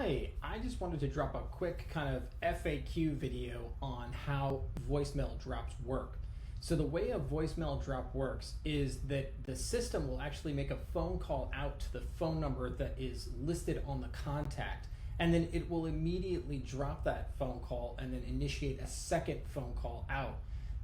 Hi, I just wanted to drop a quick kind of FAQ video on how voicemail drops work. So the way a voicemail drop works is that the system will actually make a phone call out to the phone number that is listed on the contact, and then it will immediately drop that phone call and then initiate a second phone call out.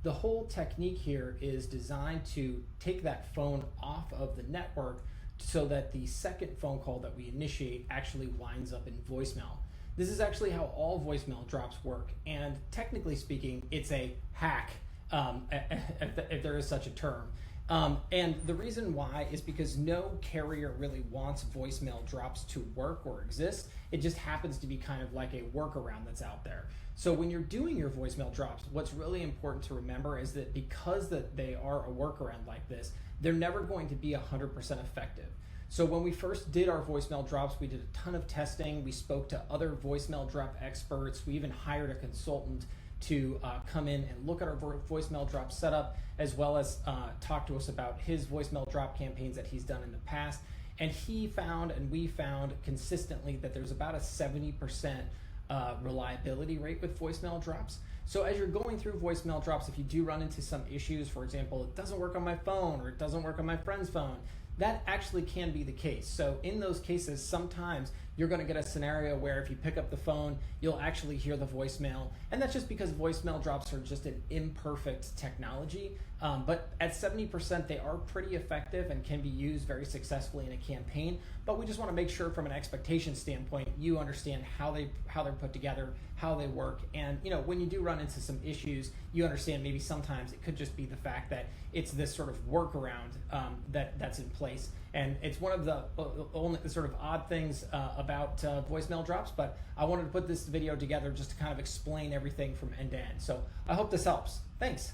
The whole technique here is designed to take that phone off of the network so that the second phone call that we initiate actually winds up in voicemail. This is actually how all voicemail drops work, and technically speaking, it's a hack, if there is such a term. And the reason why is because no carrier really wants voicemail drops to work or exist. It just happens to be kind of like a workaround that's out there. So when you're doing your voicemail drops, what's really important to remember is that because they are a workaround like this, they're never going to be 100% effective. So when we first did our voicemail drops, we did a ton of testing. We spoke to other voicemail drop experts. We even hired a consultant to come in and look at our voicemail drop setup, as well as talk to us about his voicemail drop campaigns that he's done in the past. And he found, and we found consistently, that there's about a 70% reliability rate with voicemail drops. So as you're going through voicemail drops, if you do run into some issues, for example, it doesn't work on my phone or it doesn't work on my friend's phone, that actually can be the case. So in those cases, sometimes you're going to get a scenario where if you pick up the phone, you'll actually hear the voicemail. And that's just because voicemail drops are just an imperfect technology. But at 70%, they are pretty effective and can be used very successfully in a campaign. But we just want to make sure from an expectation standpoint, you understand how they're put together, how they work. And when you do run into some issues, you understand maybe sometimes it could just be the fact that it's this sort of workaround that's in place. And it's one of the only sort of odd things about voicemail drops, but I wanted to put this video together just to kind of explain everything from end to end. So I hope this helps. Thanks.